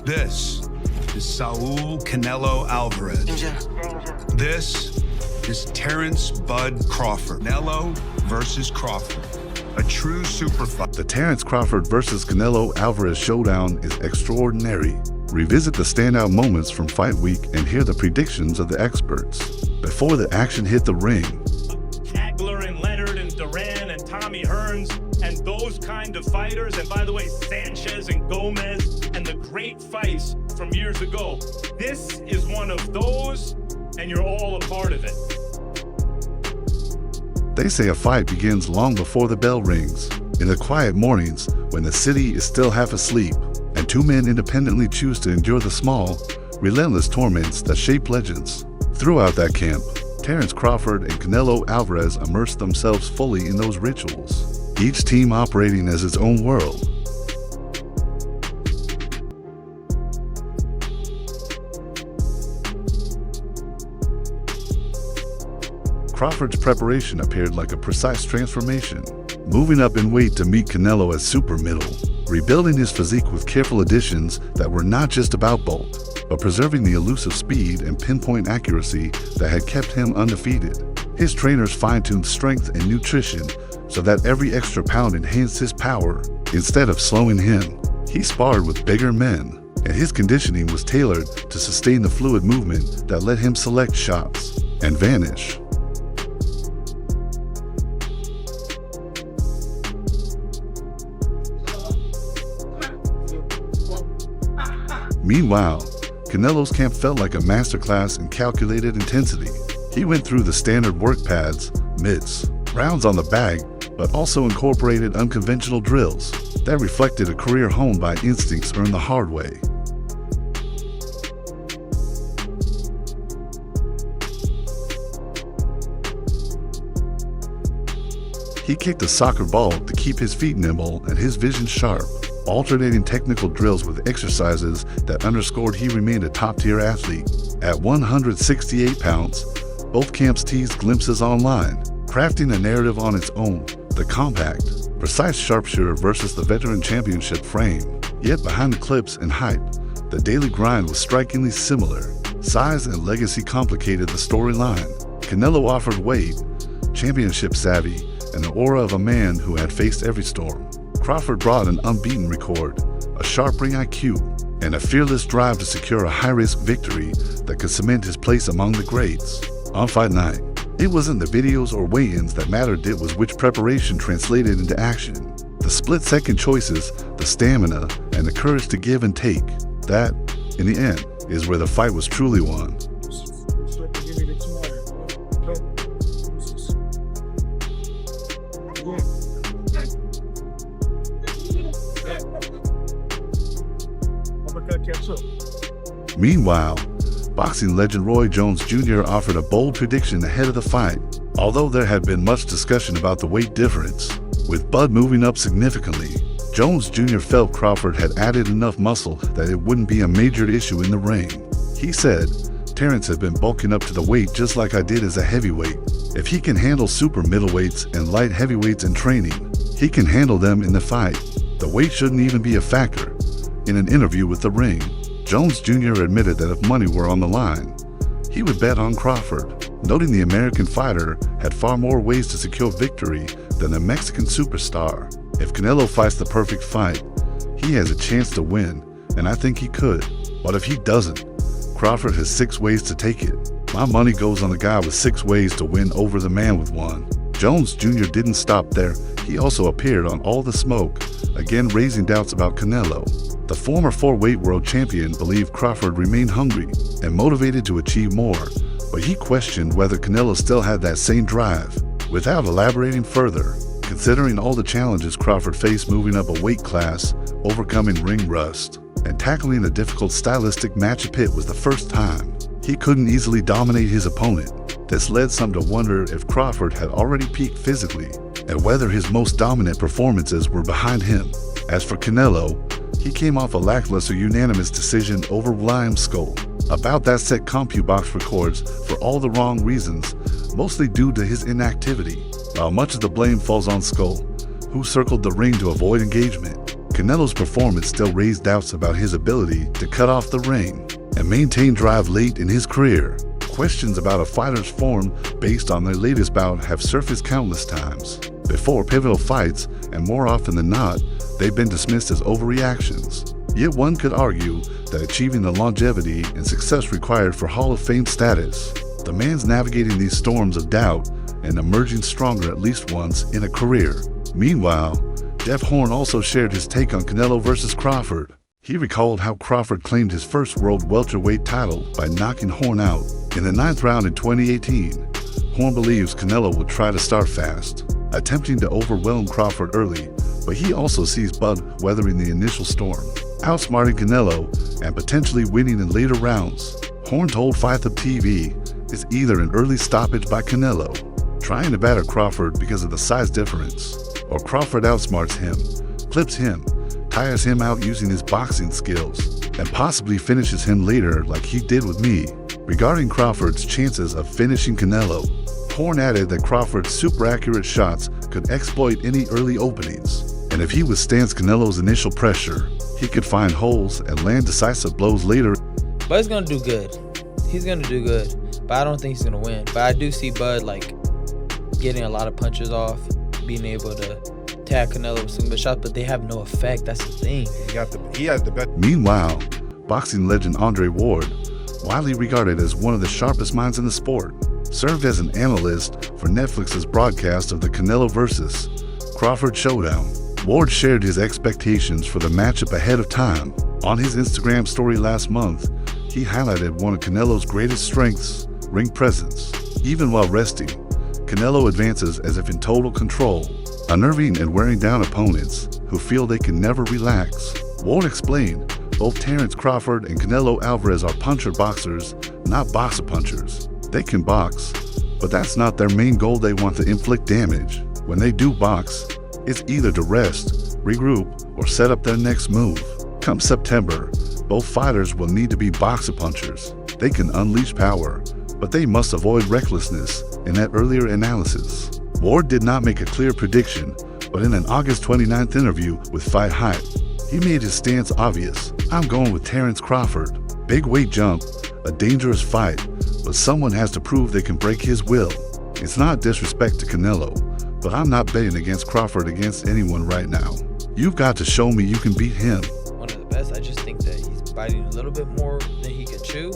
This is Saul Canelo Alvarez. This is Terence "Bud" Crawford. Canelo versus Crawford. A true super fight. The Terence Crawford versus Canelo Alvarez showdown is extraordinary. Revisit the standout moments from fight week and hear the predictions of the experts. Before the action hit the ring, Hagler and Leonard and Duran and Tommy Hearns and those kind of fighters, and by the way, Sanchez and Gomez and the great fights from years ago. This is one of those, and you're all a part of it. They say a fight begins long before the bell rings, in the quiet mornings when the city is still half asleep, and two men independently choose to endure the small, relentless torments that shape legends. Throughout that camp, Terence Crawford and Canelo Alvarez immerse themselves fully in those rituals, each team operating as its own world. Crawford's preparation appeared like a precise transformation, moving up in weight to meet Canelo as super middle, rebuilding his physique with careful additions that were not just about bulk, but preserving the elusive speed and pinpoint accuracy that had kept him undefeated. His trainers fine-tuned strength and nutrition so that every extra pound enhanced his power instead of slowing him. He sparred with bigger men, and his conditioning was tailored to sustain the fluid movement that let him select shots and vanish. Meanwhile, Canelo's camp felt like a masterclass in calculated intensity. He went through the standard work pads, mitts, rounds on the bag, but also incorporated unconventional drills that reflected a career honed by instincts earned the hard way. He kicked a soccer ball to keep his feet nimble and his vision sharp, alternating technical drills with exercises that underscored he remained a top-tier athlete. At 168 pounds, both camps teased glimpses online, crafting a narrative on its own, the compact, precise sharpshooter versus the veteran championship frame. Yet behind the clips and hype, the daily grind was strikingly similar. Size and legacy complicated the storyline. Canelo offered weight, championship savvy, and the aura of a man who had faced every storm. Crawford brought an unbeaten record, a sharp ring IQ, and a fearless drive to secure a high-risk victory that could cement his place among the greats. On fight night, it wasn't the videos or weigh-ins that mattered, it was which preparation translated into action. The split-second choices, the stamina, and the courage to give and take. That, in the end, is where the fight was truly won. Meanwhile, boxing legend Roy Jones Jr. offered a bold prediction ahead of the fight, although there had been much discussion about the weight difference. With Bud moving up significantly, Jones Jr. felt Crawford had added enough muscle that it wouldn't be a major issue in the ring. He said, "Terence has been bulking up to the weight just like I did as a heavyweight. If he can handle super middleweights and light heavyweights in training, he can handle them in the fight. The weight shouldn't even be a factor." In an interview with The Ring, Jones Jr. admitted that if money were on the line, he would bet on Crawford, noting the American fighter had far more ways to secure victory than the Mexican superstar. If Canelo fights the perfect fight, he has a chance to win, and I think he could. But if he doesn't, Crawford has 6 ways to take it. My money goes on the guy with 6 ways to win over the man with 1. Jones Jr. didn't stop there. He also appeared on All the Smoke, again raising doubts about Canelo. The former 4-weight world champion believed Crawford remained hungry and motivated to achieve more, but he questioned whether Canelo still had that same drive. Without elaborating further, considering all the challenges Crawford faced moving up a weight class, overcoming ring rust, and tackling a difficult stylistic match pit was the first time he couldn't easily dominate his opponent. This led some to wonder if Crawford had already peaked physically and whether his most dominant performances were behind him. As for Canelo, he came off a lackluster unanimous decision over William Skull. About that set CompuBox records for all the wrong reasons, mostly due to his inactivity, while much of the blame falls on Skull, who circled the ring to avoid engagement. Canelo's performance still raised doubts about his ability to cut off the ring and maintain drive late in his career. Questions about a fighter's form based on their latest bout have surfaced countless times before pivotal fights, and more often than not, they've been dismissed as overreactions. Yet one could argue that achieving the longevity and success required for Hall of Fame status, the man's navigating these storms of doubt and emerging stronger at least once in a career. Meanwhile, Jeff Horn also shared his take on Canelo versus Crawford. He recalled how Crawford claimed his first world welterweight title by knocking Horn out in the 9th round in 2018. Horn believes Canelo would try to start fast, attempting to overwhelm Crawford early, but he also sees Bud weathering the initial storm, outsmarting Canelo and potentially winning in later rounds. Horn told Fight Up TV it's either an early stoppage by Canelo, trying to batter Crawford because of the size difference, or Crawford outsmarts him, clips him, tires him out using his boxing skills, and possibly finishes him later like he did with me. Regarding Crawford's chances of finishing Canelo, Horn added that Crawford's super accurate shots could exploit any early openings, and if he withstands Canelo's initial pressure, he could find holes and land decisive blows later. Bud's gonna do good. He's gonna do good, but I don't think he's gonna win. But I do see Bud like getting a lot of punches off, being able to tag Canelo with some good shots, but they have no effect. That's the thing. He has the best. Meanwhile, boxing legend Andre Ward, widely regarded as one of the sharpest minds in the sport, served as an analyst for Netflix's broadcast of the Canelo vs. Crawford showdown. Ward shared his expectations for the matchup ahead of time. On his Instagram story last month, he highlighted one of Canelo's greatest strengths, ring presence. Even while resting, Canelo advances as if in total control, unnerving and wearing down opponents who feel they can never relax. Ward explained, both Terence Crawford and Canelo Alvarez are puncher boxers, not boxer punchers. They can box, but that's not their main goal. They want to inflict damage. When they do box, it's either to rest, regroup, or set up their next move. Come September, both fighters will need to be boxer punchers. They can unleash power, but they must avoid recklessness in that earlier analysis. Ward did not make a clear prediction, but in an August 29th interview with Fight Hype, he made his stance obvious. I'm going with Terence Crawford. Big weight jump, a dangerous fight, but someone has to prove they can break his will. It's not disrespect to Canelo, but I'm not betting against Crawford against anyone right now. You've got to show me you can beat him. One of the best. I just think that he's biting a little bit more than he could chew.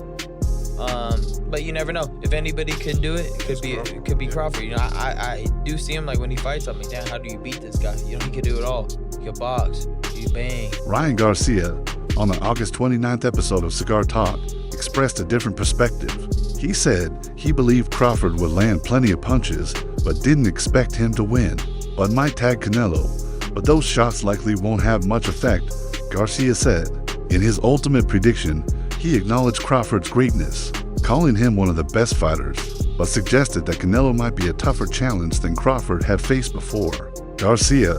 But you never know. If anybody can do it, it could be Crawford. You know, I do see him like when he fights. I'm like, damn, how do you beat this guy? You know, he could do it all. He could box. He could bang. Ryan Garcia, on the August 29th episode of Cigar Talk, expressed a different perspective. He said he believed Crawford would land plenty of punches, but didn't expect him to win. Bud might tag Canelo, but those shots likely won't have much effect, Garcia said. In his ultimate prediction, he acknowledged Crawford's greatness, calling him one of the best fighters, but suggested that Canelo might be a tougher challenge than Crawford had faced before. Garcia,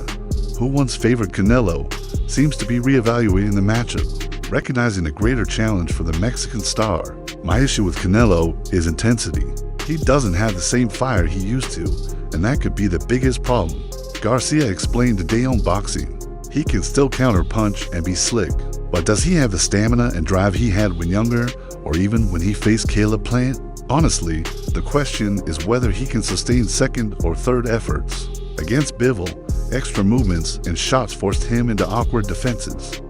who once favored Canelo, seems to be reevaluating the matchup, recognizing a greater challenge for the Mexican star. My issue with Canelo is intensity. He doesn't have the same fire he used to, and that could be the biggest problem. Garcia explained today on Boxing, he can still counter punch and be slick, but does he have the stamina and drive he had when younger, or even when he faced Caleb Plant? Honestly, the question is whether he can sustain second or third efforts. Against Bivol, extra movements and shots forced him into awkward defenses.